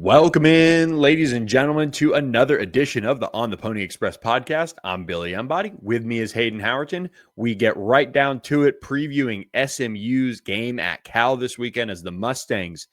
Welcome in, ladies and gentlemen, to another edition of the On the Pony Express podcast. I'm Billy Embody. With me is Hayden Howerton. We get right down to it, previewing SMU's game at Cal this weekend as the Mustangs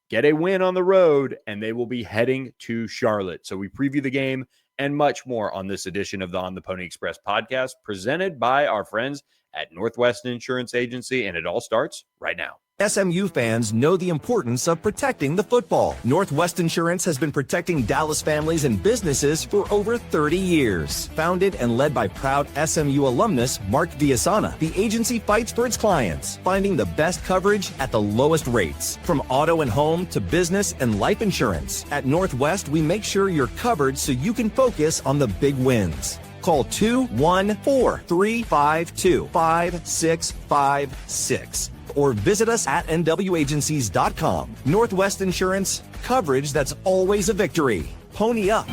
get a win on the road, and they will be heading to Charlotte. So we preview the game and much more on this edition of the On the Pony Express podcast, presented by our friends at Northwest Insurance Agency, and it all starts right now. SMU fans know the importance of protecting the football. Northwest Insurance has been protecting Dallas families and businesses for over 30 years. Founded and led by proud SMU alumnus Mark Villasana, the agency fights for its clients, finding the best coverage at the lowest rates. From auto and home to business and life insurance, at Northwest, we make sure you're covered so you can focus on the big wins. Call 214-352-5656 or visit us at nwagencies.com. Northwest Insurance, coverage that's always a victory. Pony up.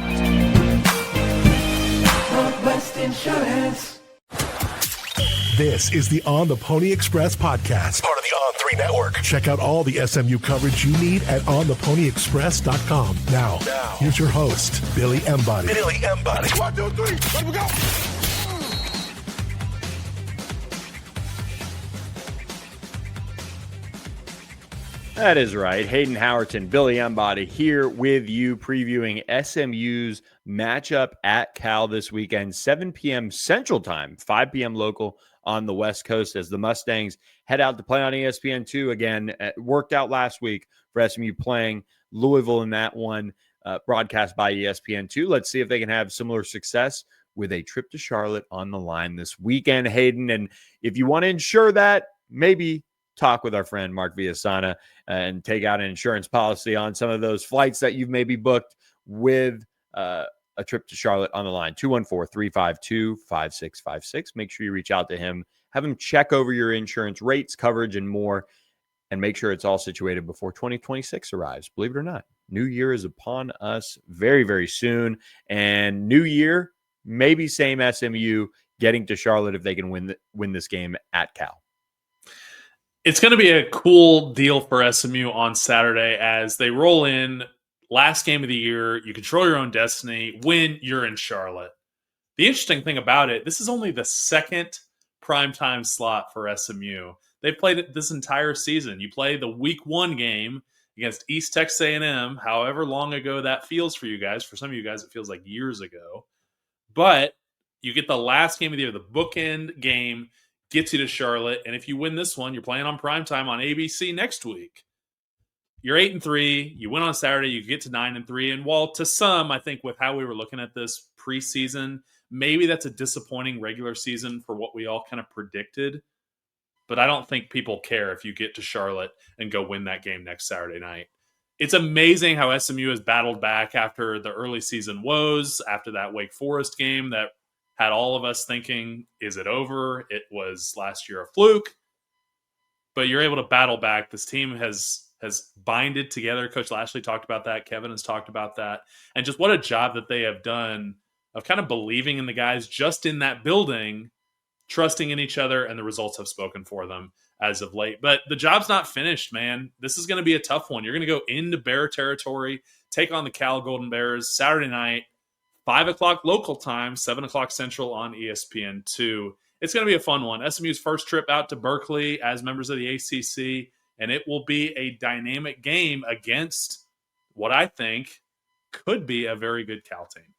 Northwest Insurance. This is the On the Pony Express podcast, part of the On3 network. Check out all the SMU coverage you need at ontheponyexpress.com. Now, here's your host, Billy Embody. 1, 2, 3, let me go. That is right. Hayden Howerton, Billy Embody here with you, previewing SMU's matchup at Cal this weekend, 7 p.m. Central Time, 5 p.m. local on the West Coast, as the Mustangs head out to play on ESPN2 again. It worked out last week for SMU playing Louisville in that one, broadcast by ESPN2. Let's see if they can have similar success with a trip to Charlotte on the line this weekend, Hayden. And if you want to ensure that, maybe talk with our friend Mark Villasana and take out an insurance policy on some of those flights that you've maybe booked with a trip to Charlotte on the line. 214-352-5656. Make sure you reach out to him. Have him check over your insurance rates, coverage, and more, and make sure it's all situated before 2026 arrives. Believe it or not, New Year is upon us very, very soon. And New Year, maybe same SMU getting to Charlotte if they can win this game at Cal. It's going to be a cool deal for SMU on Saturday as they roll in. Last game of the year, you control your own destiny when you're in Charlotte. The interesting thing about it, this is only the second primetime slot for SMU. They've played it this entire season. You play the week 1 game against East Texas A&M, however long ago that feels for you guys. For some of you guys, it feels like years ago. But you get the last game of the year, the bookend game, gets you to Charlotte, and if you win this one, you're playing on primetime on ABC next week. You're 8-3. You win on Saturday. You get to 9-3. And while to some, I think with how we were looking at this preseason, maybe that's a disappointing regular season for what we all kind of predicted. But I don't think people care if you get to Charlotte and go win that game next Saturday night. It's amazing how SMU has battled back after the early season woes, after that Wake Forest game that had all of us thinking, is it over? It was last year a fluke. But you're able to battle back. This team has binded together. Coach Lashley talked about that. Kevin has talked about that. And just what a job that they have done of kind of believing in the guys just in that building, trusting in each other, and the results have spoken for them as of late. But the job's not finished, man. This is going to be a tough one. You're going to go into Bear territory, take on the Cal Golden Bears Saturday night, 5 o'clock local time, 7 o'clock Central on ESPN2. It's going to be a fun one. SMU's first trip out to Berkeley as members of the ACC, and it will be a dynamic game against what I think could be a very good Cal team.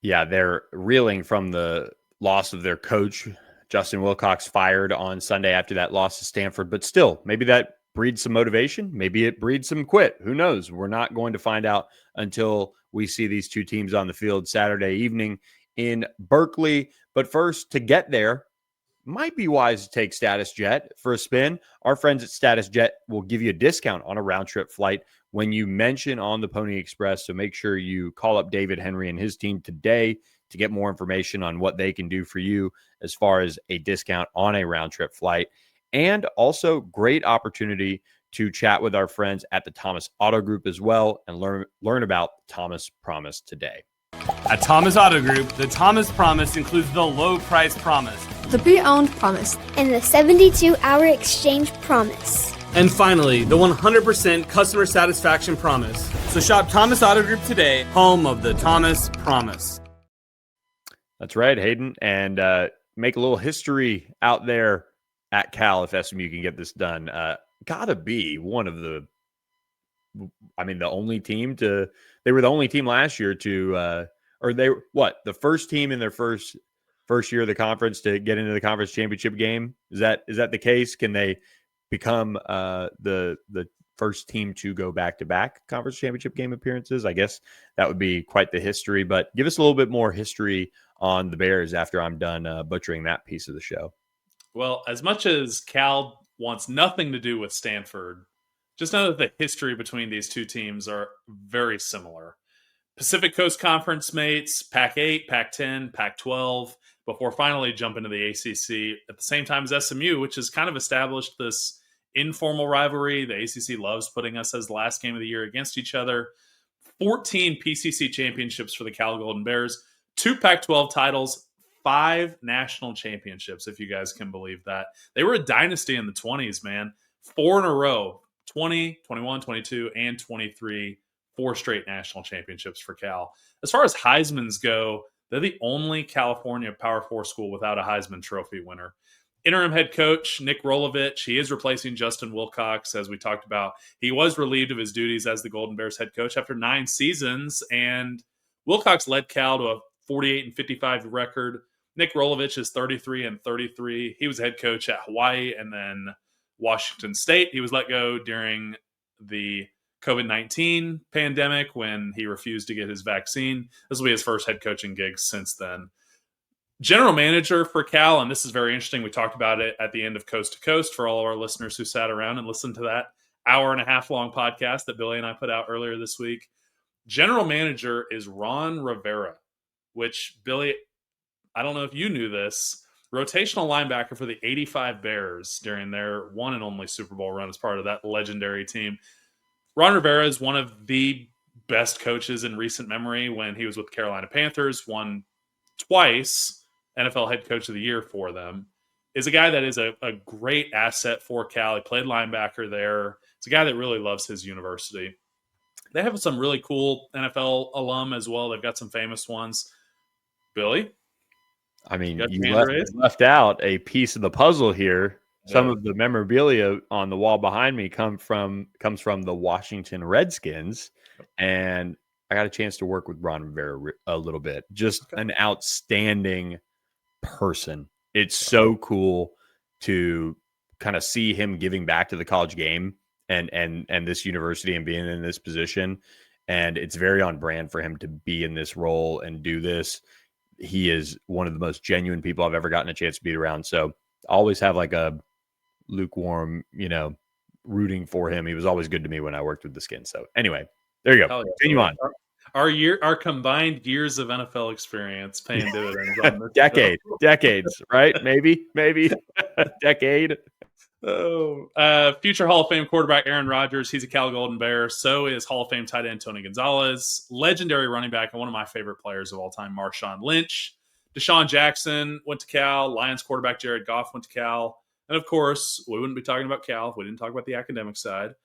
Yeah, they're reeling from the loss of their coach, Justin Wilcox, fired on Sunday after that loss to Stanford. But still, maybe that breeds some motivation. Maybe it breeds some quit. Who knows? We're not going to find out until we see these two teams on the field Saturday evening in Berkeley. But first, to get there, might be wise to take Status Jet for a spin. Our friends at Status Jet will give you a discount on a round-trip flight when you mention On the Pony Express. So make sure you call up David Henry and his team today to get more information on what they can do for you as far as a discount on a round-trip flight. And also great opportunity to chat with our friends at the Thomas Auto Group as well and learn about Thomas Promise today. At Thomas Auto Group, the Thomas Promise includes the low price promise, the pre-owned promise, and the 72-hour exchange promise. And finally, the 100% customer satisfaction promise. So shop Thomas Auto Group today, home of the Thomas Promise. That's right, Hayden. And make a little history out there at Cal if SMU can get this done. Gotta be one of the, the only team they were the only team last year to, the first team in their first year of the conference to get into the conference championship game. Is that the case? Can they become the first team to go back-to-back conference championship game appearances? I guess that would be quite the history, but give us a little bit more history on the Bears after I'm done butchering that piece of the show. Well, as much as Cal wants nothing to do with Stanford, just know that the history between these two teams are very similar. Pacific Coast Conference mates, Pac-8, Pac-10, Pac-12, before finally jumping to the ACC at the same time as SMU, which has kind of established this informal rivalry. The ACC loves putting us as the last game of the year against each other. 14 PCC championships for the Cal Golden Bears, 2 Pac-12 titles, 5 national championships, if you guys can believe that. They were a dynasty in the 20s, man. 4 in a row, 20, 21, 22, and 23, 4 straight national championships for Cal. As far as Heismans go, they're the only California Power 4 school without a Heisman Trophy winner. Interim head coach Nick Rolovich, he is replacing Justin Wilcox, as we talked about. He was relieved of his duties as the Golden Bears head coach after 9 seasons, and Wilcox led Cal to a 48-55 record. Nick Rolovich is 33-33. He was head coach at Hawaii and then Washington State. He was let go during the COVID-19 pandemic when he refused to get his vaccine. This will be his first head coaching gig since then. General manager for Cal, and this is very interesting. We talked about it at the end of Coast to Coast for all of our listeners who sat around and listened to that hour-and-a-half long podcast that Billy and I put out earlier this week. General manager is Ron Rivera, which, Billy, I don't know if you knew this, rotational linebacker for the 85 Bears during their one and only Super Bowl run as part of that legendary team. Ron Rivera is one of the best coaches in recent memory. When he was with Carolina Panthers, won twice NFL head coach of the year for them. Is a guy that is a great asset for Cal. He played linebacker there. It's a guy that really loves his university. They have some really cool NFL alum as well. They've got some famous ones. Billy? You left out a piece of the puzzle here. Yeah. Some of the memorabilia on the wall behind me comes from the Washington Redskins, and I got a chance to work with Ron Rivera a little bit. Just an outstanding person. It's so cool to kind of see him giving back to the college game and this university and being in this position. And it's very on brand for him to be in this role and do this. He is one of the most genuine people I've ever gotten a chance to be around. So I always have like a lukewarm, rooting for him. He was always good to me when I worked with the Skins. So anyway, there you go. Continue on. Our combined years of NFL experience paying dividends on this decades, right? Maybe decade. Future Hall of Fame quarterback Aaron Rodgers. He's a Cal Golden Bear. So is Hall of Fame tight end Tony Gonzalez. Legendary running back and one of my favorite players of all time, Marshawn Lynch. Deshaun Jackson went to Cal. Lions quarterback Jared Goff went to Cal. And of course, we wouldn't be talking about Cal if we didn't talk about the academic side.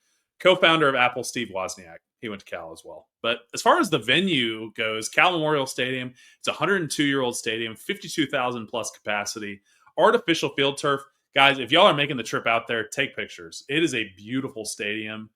Co-founder of Apple, Steve Wozniak. He went to Cal as well. But as far as the venue goes, Cal Memorial Stadium, it's a 102-year-old stadium, 52,000 plus capacity, artificial field turf. Guys, if y'all are making the trip out there, take pictures. It is a beautiful stadium.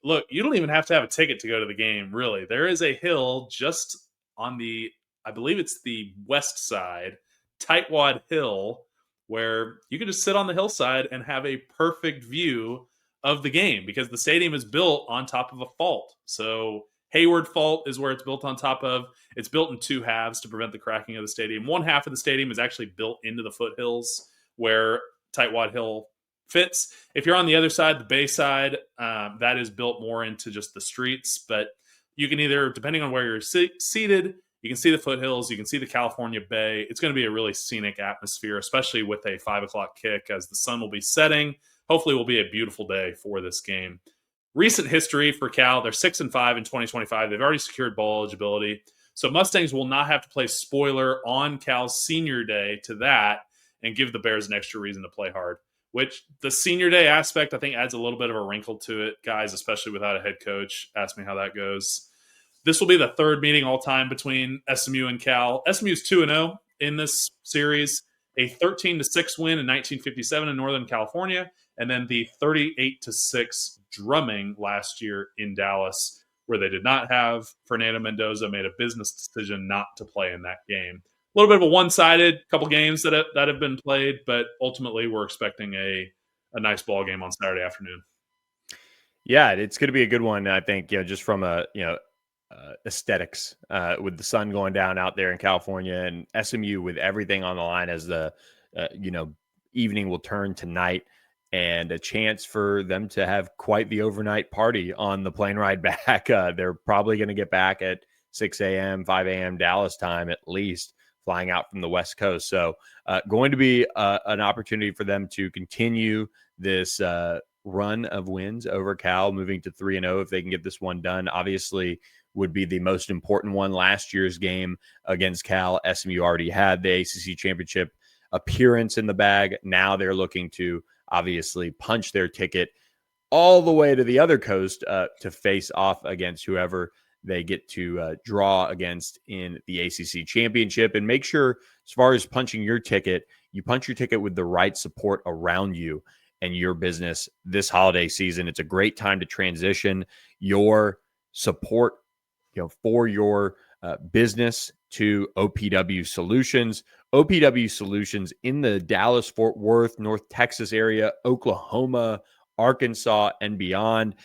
Look, you don't even have to have a ticket to go to the game, really. There is a hill just on the, I believe it's the west side, Tightwad Hill, where you can just sit on the hillside and have a perfect view of the game because the stadium is built on top of a fault. So Hayward Fault is where it's built on top of. It's built in 2 halves to prevent the cracking of the stadium. One half of the stadium is actually built into the foothills where Tightwad Hill fits. If you're on the other side, the bay side, that is built more into just the streets. But you can either, depending on where you're seated, you can see the foothills, you can see the California Bay. It's going to be a really scenic atmosphere, especially with a 5 o'clock kick as the sun will be setting. Hopefully it will be a beautiful day for this game. Recent history for Cal, they're 6-5 in 2025. They've already secured bowl eligibility. So Mustangs will not have to play spoiler on Cal's senior day to that and give the Bears an extra reason to play hard. which the senior day aspect, I think, adds a little bit of a wrinkle to it, guys, especially without a head coach. Ask me how that goes. This will be the third meeting all time between SMU and Cal. SMU's 2-0 in this series, a 13-6 win in 1957 in Northern California, and then the 38-6 drumming last year in Dallas, where they did not have Fernando Mendoza, made a business decision not to play in that game. A little bit of a one-sided couple games that have been played, but ultimately we're expecting a nice ball game on Saturday afternoon. Yeah, it's going to be a good one, I think, just from aesthetics with the sun going down out there in California, and SMU with everything on the line as the evening will turn tonight, and a chance for them to have quite the overnight party on the plane ride back. They're probably going to get back at 6 a.m., 5 a.m. Dallas time at least, flying out from the West Coast. So going to be an opportunity for them to continue this run of wins over Cal, moving to 3-0 if they can get this one done. Obviously would be the most important one. Last year's game against Cal, SMU already had the ACC Championship appearance in the bag. Now they're looking to obviously punch their ticket all the way to the other coast to face off against whoever they get to draw against in the ACC Championship. And make sure, as far as punching your ticket, you punch your ticket with the right support around you and your business this holiday season. It's a great time to transition your support, for your business to OPW Solutions. OPW Solutions in the Dallas, Fort Worth, North Texas area, Oklahoma, Arkansas, and beyond.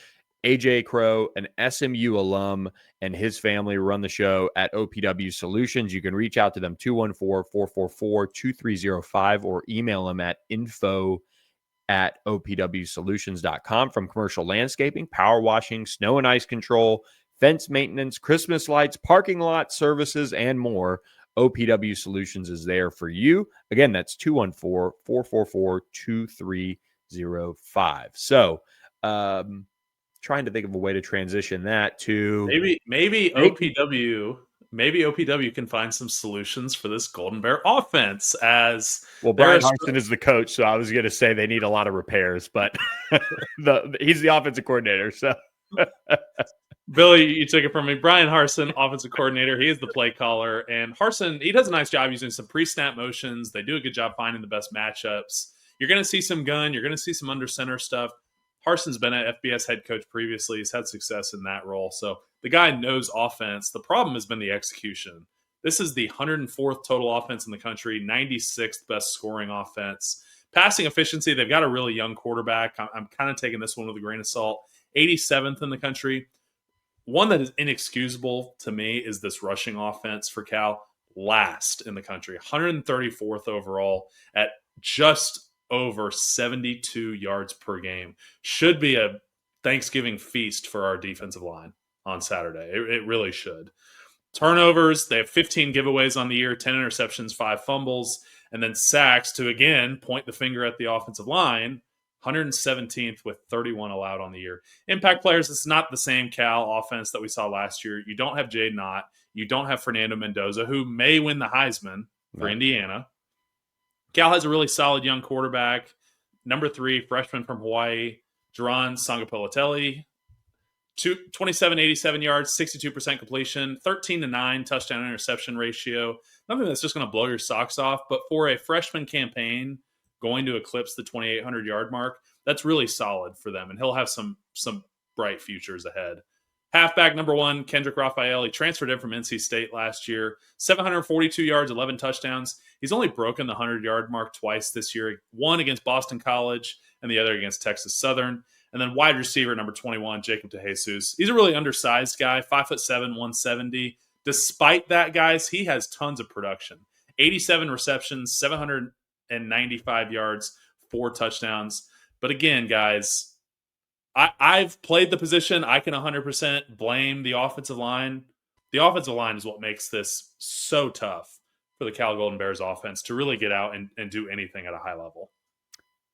AJ Crow, an SMU alum, and his family run the show at OPW Solutions. You can reach out to them 214-444-2305 or email them at info@opwsolutions.com. From commercial landscaping, power washing, snow and ice control, fence maintenance, Christmas lights, parking lot services, and more, OPW Solutions is there for you. Again, that's 214-444-2305. So, trying to think of a way to transition that to maybe OPW can find some solutions for this Golden Bear offense. As Brian Harsin is the coach, so I was going to say they need a lot of repairs, but he's the offensive coordinator. So, Billy, you took it from me. Brian Harsin, offensive coordinator. He is the play caller, and Harsin, he does a nice job using some pre-snap motions. They do a good job finding the best matchups. You're going to see some gun. You're going to see some under center stuff. Harsin's been an FBS head coach previously. He's had success in that role. So the guy knows offense. The problem has been the execution. This is the 104th total offense in the country, 96th best scoring offense. Passing efficiency, they've got a really young quarterback. I'm kind of taking this one with a grain of salt. 87th in the country. One that is inexcusable to me is this rushing offense for Cal. Last in the country, 134th overall at just over 72 yards per game. Should be a Thanksgiving feast for our defensive line on Saturday. It really should. Turnovers, they have 15 giveaways on the year, 10 interceptions, 5 fumbles, and then sacks to, again, point the finger at the offensive line, 117th with 31 allowed on the year. Impact players, it's not the same Cal offense that we saw last year. You don't have Jade Knott. You don't have Fernando Mendoza, who may win the Heisman for Indiana. Cal has a really solid young quarterback. Number 3, freshman from Hawaii, Jaron Sangapelatelli. 27, 87 yards, 62% completion, 13-9 touchdown interception ratio. Nothing that's just going to blow your socks off, but for a freshman campaign going to eclipse the 2,800 yard mark, that's really solid for them, and he'll have some bright futures ahead. Halfback number 1, Kendrick Raphael. He transferred in from NC State last year. 742 yards, 11 touchdowns. He's only broken the 100-yard mark twice this year, one against Boston College and the other against Texas Southern. And then wide receiver number 21, Jacob DeJesus. He's a really undersized guy, 5'7", 170. Despite that, guys, he has tons of production. 87 receptions, 795 yards, 4 touchdowns. But again, guys, I've played the position. I can 100% blame the offensive line. The offensive line is what makes this so tough for the Cal Golden Bears offense to really get out and do anything at a high level.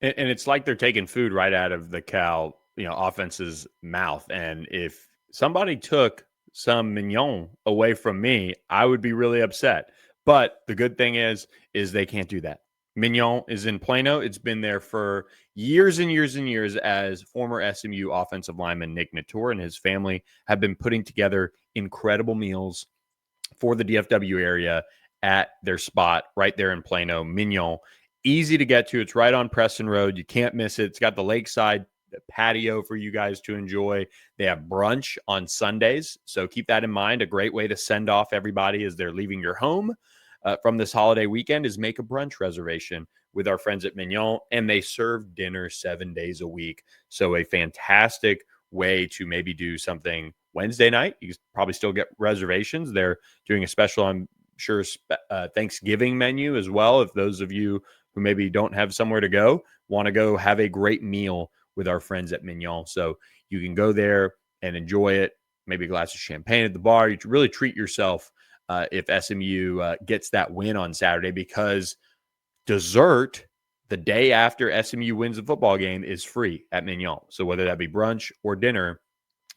And it's like they're taking food right out of the Cal, offense's mouth. And if somebody took some mignon away from me, I would be really upset. But the good thing is they can't do that. Mignon is in Plano. It's been there for years and years and years, as former SMU offensive lineman Nick Natur and his family have been putting together incredible meals for the DFW area at their spot right there in Plano. Mignon, easy to get to. It's right on Preston Road. You can't miss it. It's got the lakeside patio for you guys to enjoy. They have brunch on Sundays, so keep that in mind. A great way to send off everybody as they're leaving your home from this holiday weekend is make a brunch reservation with our friends at Mignon, and they serve dinner 7 days a week. So a fantastic way to maybe do something Wednesday night. You can probably still get reservations. They're doing a special, I'm sure, Thanksgiving menu as well. If those of you who maybe don't have somewhere to go want to go have a great meal with our friends at Mignon. So you can go there and enjoy it. Maybe a glass of champagne at the bar. You really treat yourself if SMU gets that win on Saturday, because dessert the day after SMU wins the football game is free at Mignon. So whether that be brunch or dinner,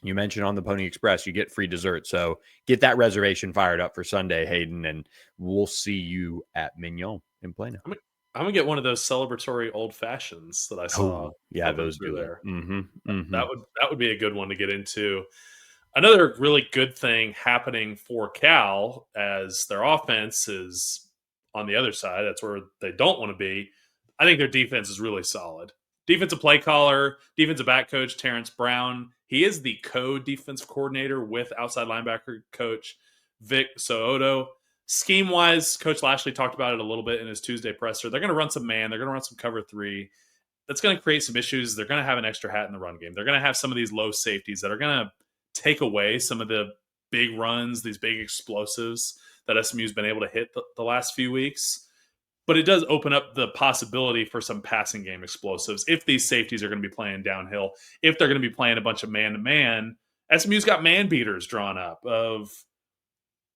you mentioned on the Pony Express, you get free dessert. So get that reservation fired up for Sunday, Hayden, and we'll see you at Mignon in Plano. I'm gonna get one of those celebratory old fashions that I saw. Yeah, those through do there. Mm-hmm. That would be a good one to get into. Another really good thing happening for Cal, as their offense is on the other side. That's where they don't want to be. I think their defense is really solid. Defensive play caller, defensive back coach Terrence Brown. He is the co-defensive coordinator with outside linebacker coach Vic So'oto. Scheme-wise, Coach Lashley talked about it a little bit in his Tuesday presser. They're going to run some man. They're going to run some cover 3. That's going to create some issues. They're going to have an extra hat in the run game. They're going to have some of these low safeties that are going to take away some of the big runs, these big explosives that SMU's been able to hit the last few weeks. But it does open up the possibility for some passing game explosives if these safeties are going to be playing downhill, if they're going to be playing a bunch of man-to-man. SMU's got man beaters drawn up of,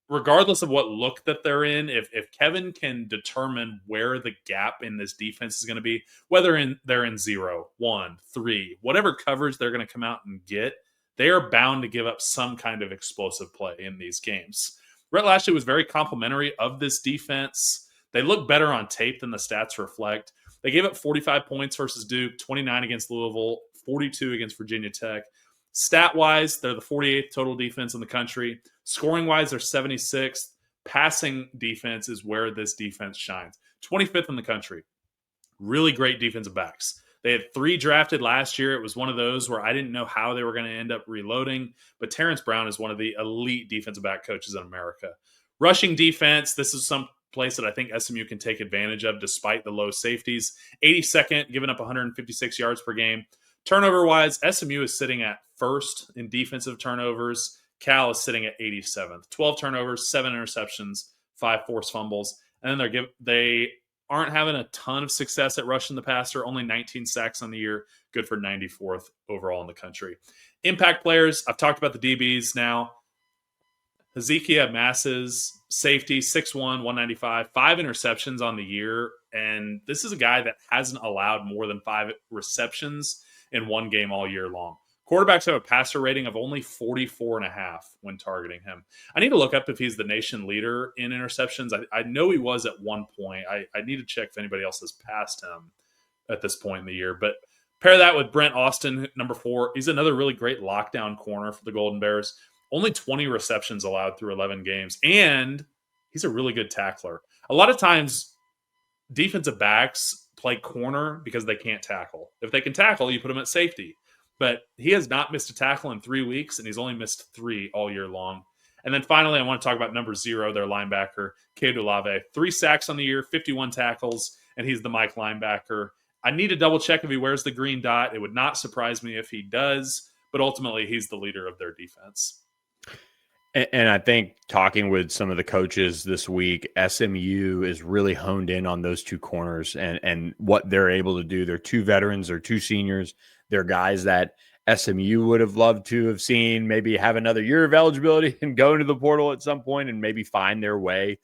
regardless of what look that they're in, if Kevin can determine where the gap in this defense is going to be, whether they're in 0, 1, 3, whatever coverage they're going to come out and get, they are bound to give up some kind of explosive play in these games. Rhett Lashley was very complimentary of this defense. They look better on tape than the stats reflect. They gave up 45 points versus Duke, 29 against Louisville, 42 against Virginia Tech. Stat-wise, they're the 48th total defense in the country. Scoring-wise, they're 76th. Passing defense is where this defense shines. 25th in the country. Really great defensive backs. They had 3 drafted last year. It was one of those where I didn't know how they were going to end up reloading, but Terrence Brown is one of the elite defensive back coaches in America. Rushing defense, this is some place that I think SMU can take advantage of despite the low safeties. 82nd, giving up 156 yards per game. Turnover-wise, SMU is sitting at first in defensive turnovers. Cal is sitting at 87th. 12 turnovers, 7 interceptions, 5 forced fumbles. And then they aren't having a ton of success at rushing the passer. Only 19 sacks on the year. Good for 94th overall in the country. Impact players, I've talked about the DBs now. Hezekiah Masses, safety, 6'1", 195, 5 interceptions on the year. And this is a guy that hasn't allowed more than 5 receptions in one game all year long. Quarterbacks have a passer rating of only 44.5 when targeting him. I need to look up if he's the nation leader in interceptions. I know he was at one point. I need to check if anybody else has passed him at this point in the year. But pair that with Brent Austin, number 4. He's another really great lockdown corner for the Golden Bears. Only 20 receptions allowed through 11 games. And he's a really good tackler. A lot of times, defensive backs play corner because they can't tackle. If they can tackle, you put them at safety. But he has not missed a tackle in 3 weeks, and he's only missed 3 all year long. And then finally, I want to talk about number 0, their linebacker, Cade Olave. 3 sacks on the year, 51 tackles, and he's the Mike linebacker. I need to double-check if he wears the green dot. It would not surprise me if he does, but ultimately, he's the leader of their defense. And I think talking with some of the coaches this week, SMU is really honed in on those 2 corners and what they're able to do. They're 2 veterans, they're 2 seniors. They're guys that SMU would have loved to have seen maybe have another year of eligibility and go into the portal at some point and maybe find their way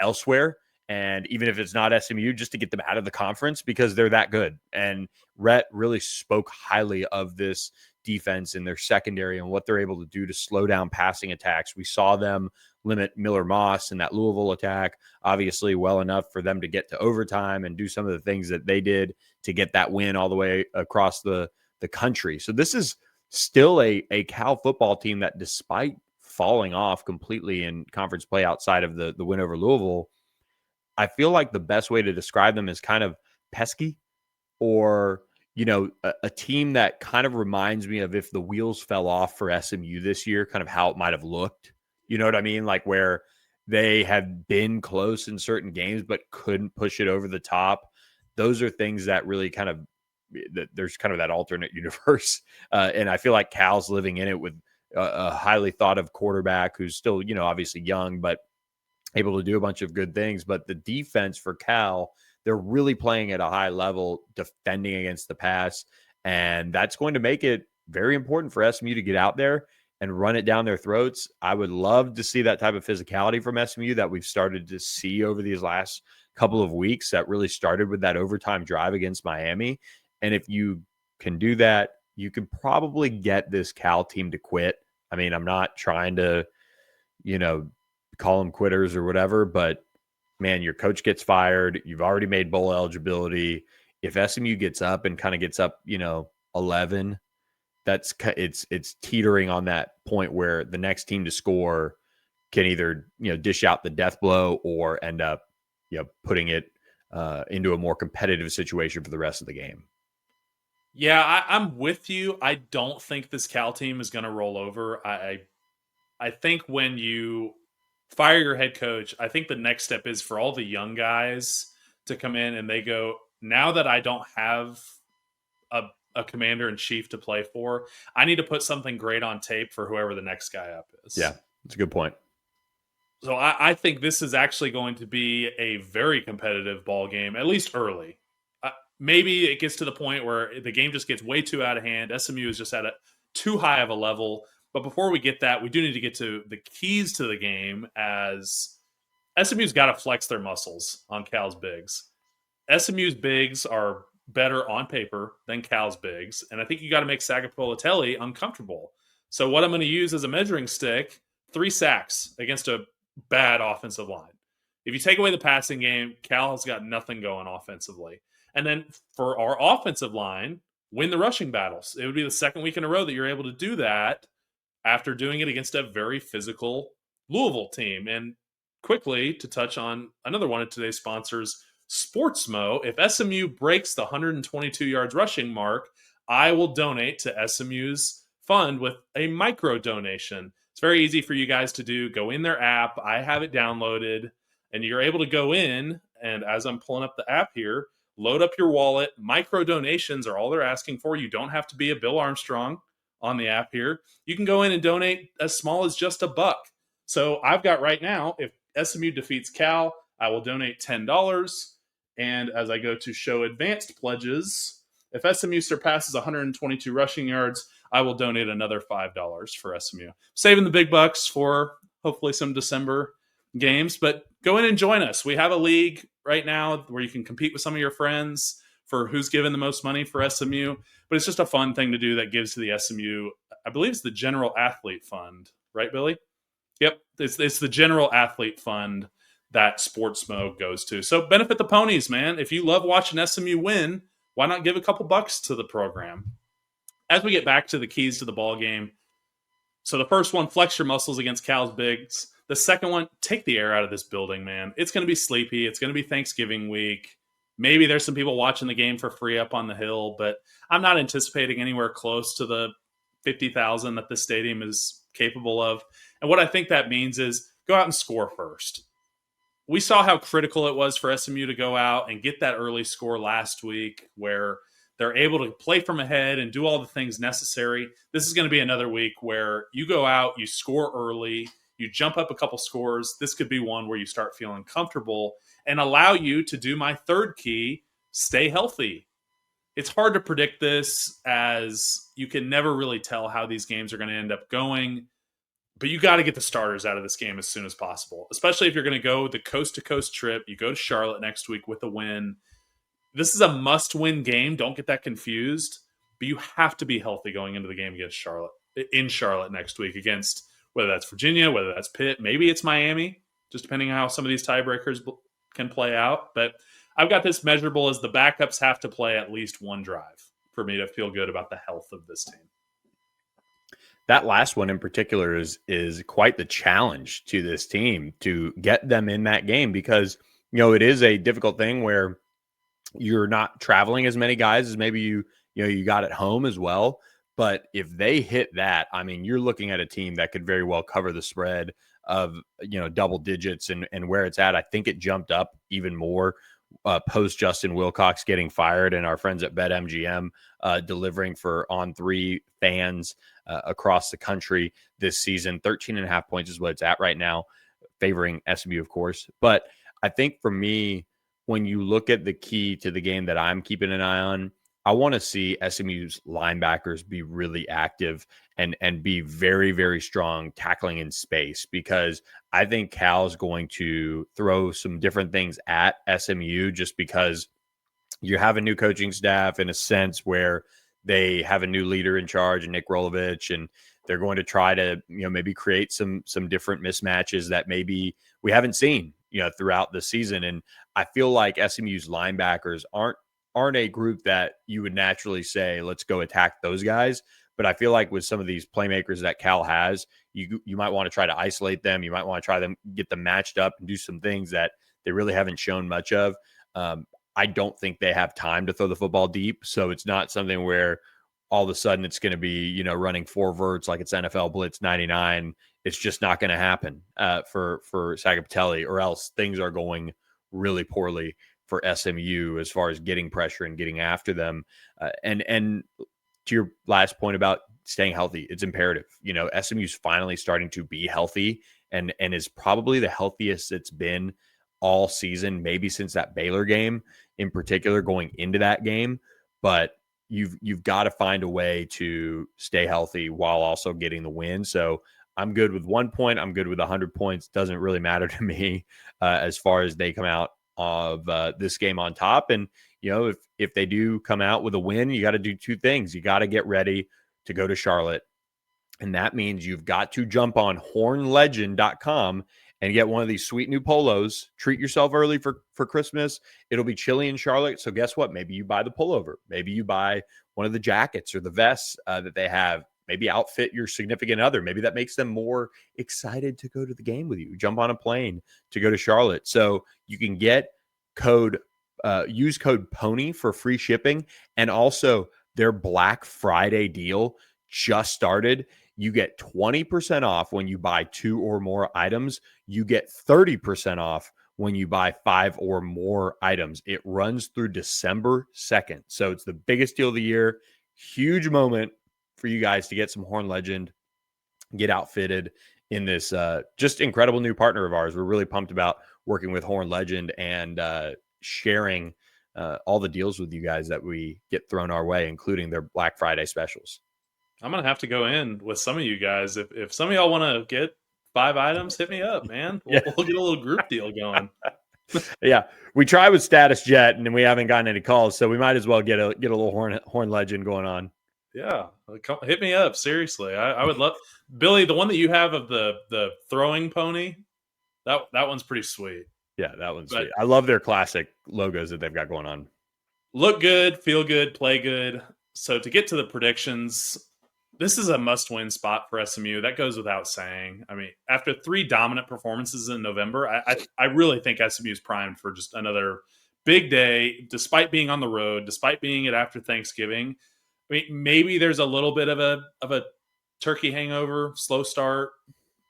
elsewhere. And even if it's not SMU, just to get them out of the conference because they're that good. And Rhett really spoke highly of this defense in their secondary and what they're able to do to slow down passing attacks. We saw them limit Miller Moss in that Louisville attack, obviously well enough for them to get to overtime and do some of the things that they did to get that win all the way across the country. So this is still a Cal football team that, despite falling off completely in conference play outside of the win over Louisville, I feel like the best way to describe them is kind of pesky, or, a team that kind of reminds me of if the wheels fell off for SMU this year, kind of how it might have looked. You know what I mean? Like where they have been close in certain games, but couldn't push it over the top. Those are things that really kind of, there's kind of that alternate universe. And I feel like Cal's living in it with a highly thought of quarterback who's still, obviously young, but able to do a bunch of good things. But the defense for Cal, they're really playing at a high level, defending against the pass. And that's going to make it very important for SMU to get out there and run it down their throats. I would love to see that type of physicality from SMU that we've started to see over these last couple of weeks, that really started with that overtime drive against Miami. And if you can do that, you can probably get this Cal team to quit. I mean, I'm not trying to, call them quitters or whatever, but man, your coach gets fired. You've already made bowl eligibility. If SMU gets up and kind of gets up, 11, it's teetering on that point where the next team to score can either, dish out the death blow or end up, putting it into a more competitive situation for the rest of the game. Yeah, I'm with you. I don't think this Cal team is going to roll over. I think when you fire your head coach, I think the next step is for all the young guys to come in and they go, now that I don't have a commander in chief to play for, I need to put something great on tape for whoever the next guy up is. Yeah, that's a good point. So I think this is actually going to be a very competitive ball game, at least early. Maybe it gets to the point where the game just gets way too out of hand. SMU is just at too high of a level. But before we get that, we do need to get to the keys to the game, as SMU's got to flex their muscles on Cal's bigs. SMU's bigs are better on paper than Cal's bigs, and I think you got to make Sagapolatelli uncomfortable. So what I'm going to use as a measuring stick, 3 sacks against a bad offensive line. If you take away the passing game, Cal has got nothing going offensively. And then for our offensive line, win the rushing battles. It would be the second week in a row that you're able to do that after doing it against a very physical Louisville team. And quickly, to touch on another one of today's sponsors, Sportsmo, if SMU breaks the 122 yards rushing mark, I will donate to SMU's fund with a micro donation. It's very easy for you guys to do. Go in their app. I have it downloaded, and you're able to go in, and as I'm pulling up the app here, load up your wallet. Micro donations are all they're asking for. You don't have to be a Bill Armstrong on the app here. You can go in and donate as small as just $1. So I've got right now, if SMU defeats Cal, I will donate $10. And as I go to show advanced pledges, if SMU surpasses 122 rushing yards, I will donate another $5 for SMU. Saving the big bucks for hopefully some December games, but go in and join us. We have a league right now where you can compete with some of your friends for who's given the most money for SMU, but it's just a fun thing to do that gives to the SMU, I believe it's the General Athlete Fund, right, Billy? Yep, it's the General Athlete Fund that Sportsmo goes to. So benefit the ponies, man. If you love watching SMU win, why not give a couple bucks to the program? As we get back to the keys to the ball game, so the first one, flex your muscles against Cal's bigs. The second one, take the air out of this building, man. It's going to be sleepy. It's going to be Thanksgiving week. Maybe there's some people watching the game for free up on the hill, but I'm not anticipating anywhere close to the 50,000 that the stadium is capable of. And what I think that means is go out and score first. We saw how critical it was for SMU to go out and get that early score last week where they're able to play from ahead and do all the things necessary. This is going to be another week where you go out, you score early, you jump up a couple scores. This could be one where you start feeling comfortable and allow you to do my third key, stay healthy. It's hard to predict this, as you can never really tell how these games are going to end up going. But you got to get the starters out of this game as soon as possible, especially if you're going to go the coast-to-coast trip. You go to Charlotte next week with a win. This is a must-win game. Don't get that confused. but you have to be healthy going into the game against in Charlotte next week against whether that's Virginia, whether that's Pitt, maybe it's Miami, just depending on how some of these tiebreakers can play out. But I've got this measurable as the backups have to play at least one drive for me to feel good about the health of this team. That last one in particular is quite the challenge to this team to get them in that game because, it is a difficult thing where you're not traveling as many guys as maybe you got at home as well. But if they hit that, I mean, you're looking at a team that could very well cover the spread of, double digits and where it's at. I think it jumped up even more post Justin Wilcox getting fired and our friends at BetMGM delivering for On3 fans across the country this season. 13.5 points is what it's at right now, favoring SMU, of course. But I think for me, when you look at the key to the game that I'm keeping an eye on, I want to see SMU's linebackers be really active and be very, very strong tackling in space, because I think Cal's going to throw some different things at SMU just because you have a new coaching staff in a sense where they have a new leader in charge, Nick Rolovich, and they're going to try to, maybe create some different mismatches that maybe we haven't seen, throughout the season. And I feel like SMU's linebackers aren't a group that you would naturally say, let's go attack those guys. But I feel like with some of these playmakers that Cal has, you might want to try to isolate them. You might want to try them, get them matched up and do some things that they really haven't shown much of. I don't think they have time to throw the football deep. So it's not something where all of a sudden it's going to be, running 4 verts like it's NFL Blitz 99. It's just not going to happen for Sagapatelli, or else things are going really poorly for SMU as far as getting pressure and getting after them. And to your last point about staying healthy, it's imperative. SMU's finally starting to be healthy and is probably the healthiest it's been all season, maybe since that Baylor game in particular, going into that game. But you've got to find a way to stay healthy while also getting the win. So I'm good with 1 point. I'm good with 100 points. Doesn't really matter to me as far as they come out of this game on top. And, if they do come out with a win, you got to do 2 things. You got to get ready to go to Charlotte. And that means you've got to jump on hornlegend.com and get one of these sweet new polos. Treat yourself early for Christmas. It'll be chilly in Charlotte. So guess what? Maybe you buy the pullover. Maybe you buy one of the jackets or the vests that they have. Maybe outfit your significant other. Maybe that makes them more excited to go to the game with you. Jump on a plane to go to Charlotte. So you can get use code PONY for free shipping. And also their Black Friday deal just started. You get 20% off when you buy 2 or more items. You get 30% off when you buy 5 or more items. It runs through December 2nd. So it's the biggest deal of the year. Huge moment for you guys to get some Horn Legend, get outfitted in this just incredible new partner of ours. We're really pumped about working with Horn Legend and sharing all the deals with you guys that we get thrown our way, including their Black Friday specials. I'm going to have to go in with some of you guys. If some of y'all want to get 5 items, hit me up, man. We'll get a little group deal going. Yeah, we tried with Status Jet and we haven't gotten any calls, so we might as well get a little Horn Legend going on. Yeah, hit me up. Seriously, I would love, Billy, the one that you have of the throwing pony. That one's pretty sweet. Yeah, that one's sweet. I love their classic logos that they've got going on. Look good, feel good, play good. So to get to the predictions, this is a must-win spot for SMU. That goes without saying. I mean, after 3 dominant performances in November, I really think SMU is primed for just another big day, despite being on the road, despite being it after Thanksgiving. I mean, maybe there's a little bit of a turkey hangover, slow start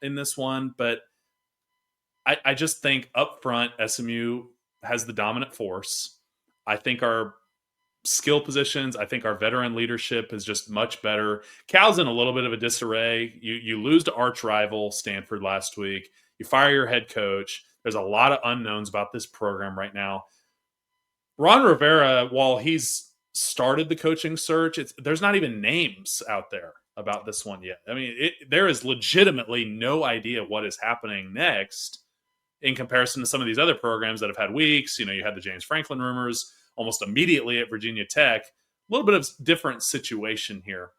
in this one, but I just think up front, SMU has the dominant force. I think our skill positions, I think our veteran leadership is just much better. Cal's in a little bit of a disarray. You lose to arch rival Stanford last week. You fire your head coach. There's a lot of unknowns about this program right now. Ron Rivera, while he's started the coaching search, there's not even names out there about this one yet. I mean, there is legitimately no idea what is happening next in comparison to some of these other programs that have had weeks. You had the James Franklin rumors almost immediately at Virginia Tech. little bit of different situation here.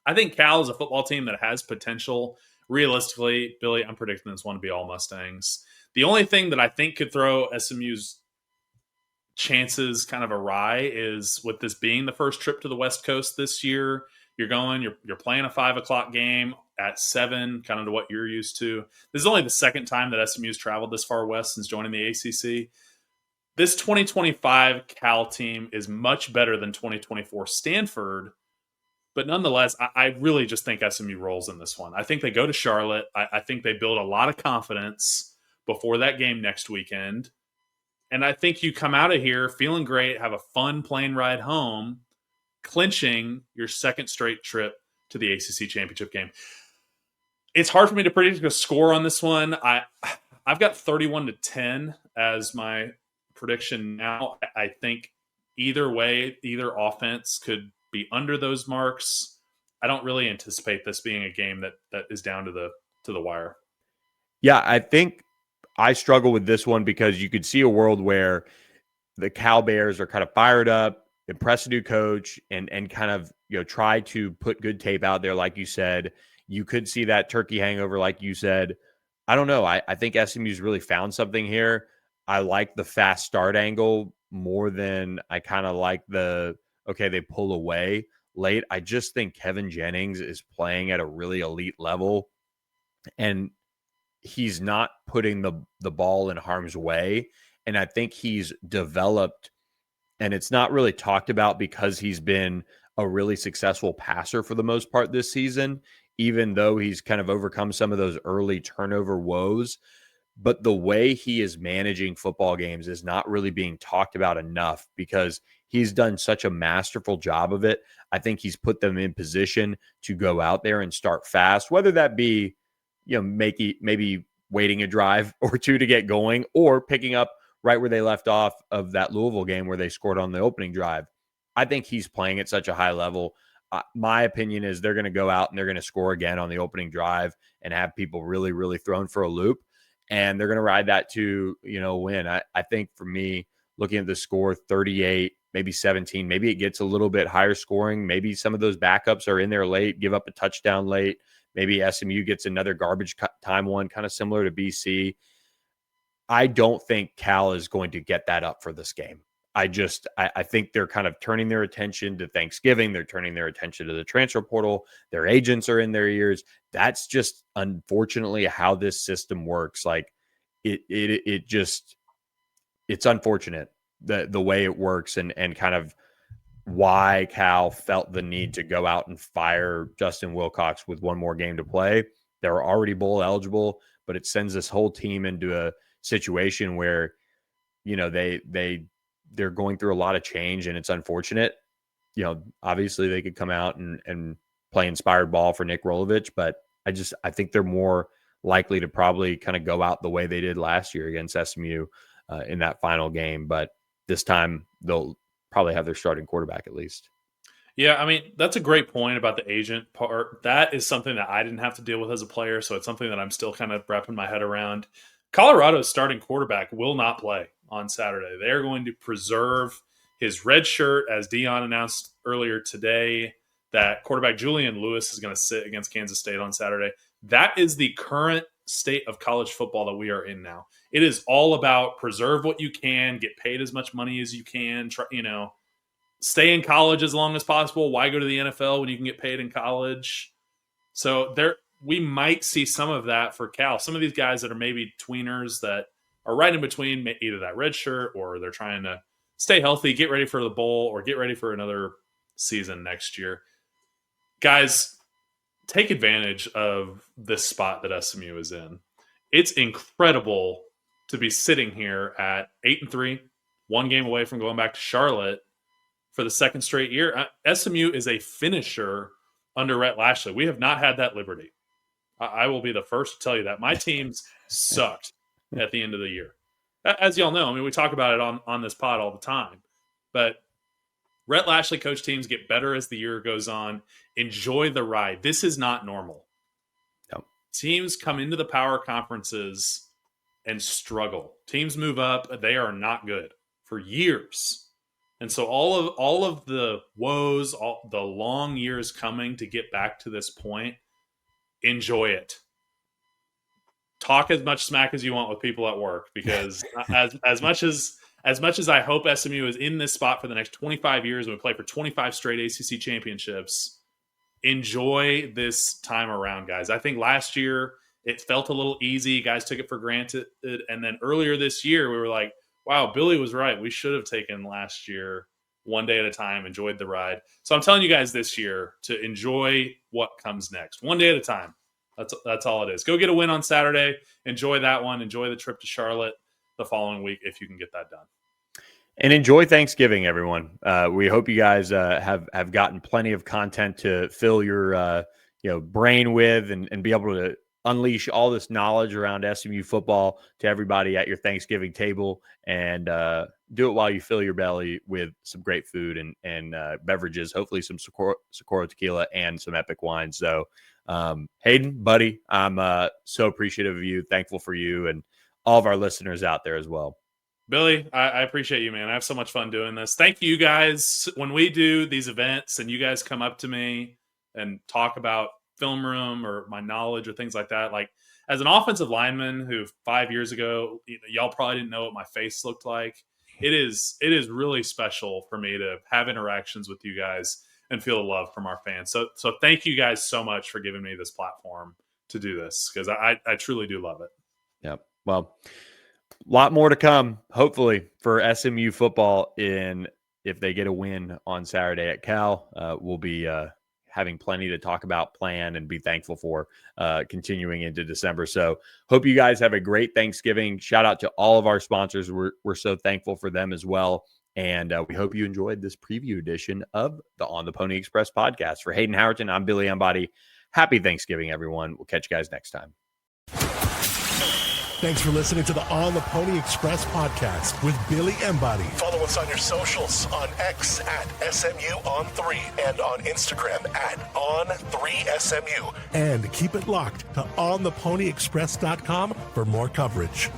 I think Cal is a football team that has potential. Realistically, Billy, I'm predicting this one to be all Mustangs. The only thing that I think could throw SMU's chances kind of awry is with this being the first trip to the West Coast this year. You're playing a 5:00 game at 7, kind of to what you're used to. This is only the second time that SMU's traveled this far west since joining the ACC. This 2025 Cal team is much better than 2024 Stanford, but nonetheless, I really just think SMU rolls in this one. I think they go to Charlotte. I think they build a lot of confidence before that game next weekend. And I think you come out of here feeling great, have a fun plane ride home, clinching your second straight trip to the ACC Championship game. It's hard for me to predict a score on this one. I've got 31-10 as my prediction now. I think either way, either offense could be under those marks. I don't really anticipate this being a game that is down to the wire. Yeah, I think I struggle with this one because you could see a world where the Cal Bears are kind of fired up, impress a new coach, and kind of try to put good tape out there, like you said. You could see that turkey hangover, like you said. I don't know. I think SMU's really found something here. I like the fast start angle more than I kind of like they pull away late. I just think Kevin Jennings is playing at a really elite level, and he's not putting the ball in harm's way. And I think he's developed, and it's not really talked about because he's been a really successful passer for the most part this season, even though he's kind of overcome some of those early turnover woes. But the way he is managing football games is not really being talked about enough because he's done such a masterful job of it. I think he's put them in position to go out there and start fast, whether that be, maybe waiting a drive or two to get going or picking up right where they left off of that Louisville game where they scored on the opening drive. I think he's playing at such a high level. My opinion is they're going to go out and they're going to score again on the opening drive and have people really, really thrown for a loop. And they're going to ride that to, win. I think for me, looking at the score, 38, maybe 17, maybe it gets a little bit higher scoring. Maybe some of those backups are in there late, give up a touchdown late. Maybe SMU gets another garbage time one, kind of similar to BC. I don't think Cal is going to get that up for this game. I think they're kind of turning their attention to Thanksgiving. They're turning their attention to the transfer portal. Their agents are in their ears. That's just unfortunately how this system works. Like it's unfortunate the way it works and kind of why Cal felt the need to go out and fire Justin Wilcox with one more game to play. They're already bowl eligible, but it sends this whole team into a situation where, they're going through a lot of change, and it's unfortunate. Obviously they could come out and play inspired ball for Nick Rolovich, but I think they're more likely to probably kind of go out the way they did last year against SMU in that final game. But this time they'll probably have their starting quarterback at least. Yeah, I mean, that's a great point about the agent part. That is something that I didn't have to deal with as a player, so it's something that I'm still kind of wrapping my head around. Colorado's starting quarterback will not play on Saturday. They're going to preserve his red shirt, as Dion announced earlier today, that quarterback Julian Lewis is going to sit against Kansas State on Saturday. That is the current state of college football that we are in now. It is all about preserve what you can, get paid as much money as you can, stay in college as long as possible. Why go to the NFL when you can get paid in college? So we might see some of that for Cal. Some of these guys that are maybe tweeners that are right in between either that red shirt or they're trying to stay healthy, get ready for the bowl, or get ready for another season next year. Guys, take advantage of this spot that SMU is in. It's incredible to be sitting here at 8-3, one game away from going back to Charlotte for the second straight year. SMU is a finisher under Rhett Lashley. We have not had that liberty. I will be the first to tell you that. My teams sucked at the end of the year. As y'all know, I mean, we talk about it on this pod all the time. But Rhett Lashley coach teams get better as the year goes on. Enjoy the ride. This is not normal. No. Teams come into the power conferences and struggle. Teams move up. They are not good for years. And so all of the woes, all the long years coming to get back to this point, enjoy it. Talk as much smack as you want with people at work, because as much as I hope SMU is in this spot for the next 25 years and we play for 25 straight ACC championships, enjoy this time around, guys. I think last year it felt a little easy. Guys took it for granted. And then earlier this year, we were like, wow, Billy was right. We should have taken last year one day at a time, enjoyed the ride. So I'm telling you guys this year to enjoy what comes next, one day at a time. That's all it is. Go get a win on Saturday. Enjoy that one. Enjoy the trip to Charlotte the following week if you can get that done. And enjoy Thanksgiving, everyone. We hope you guys have gotten plenty of content to fill your brain with and be able to unleash all this knowledge around SMU football to everybody at your Thanksgiving table, and do it while you fill your belly with some great food and beverages, hopefully some Socorro tequila and some epic wine. So Hayden, buddy, I'm so appreciative of you, thankful for you, and all of our listeners out there as well. Billy, I appreciate you, man. I have so much fun doing this. Thank you guys. When we do these events and you guys come up to me and talk about film room or my knowledge or things like that, like as an offensive lineman who 5 years ago, y'all probably didn't know what my face looked like. It is really special for me to have interactions with you guys and feel the love from our fans. So thank you guys so much for giving me this platform to do this, because I truly do love it. Yep. Well, a lot more to come, hopefully, for SMU football if they get a win on Saturday at Cal. We'll be having plenty to talk about, plan, and be thankful for continuing into December. So hope you guys have a great Thanksgiving. Shout out to all of our sponsors. We're so thankful for them as well. And we hope you enjoyed this preview edition of the On the Pony Express podcast. For Hayden Howerton, I'm Billy Embody. Happy Thanksgiving, everyone. We'll catch you guys next time. Thanks for listening to the On the Pony Express podcast with Billy Embody. Follow us on your socials on X at SMU_on3 and on Instagram at On3SMU. And keep it locked to OnThePonyExpress.com for more coverage.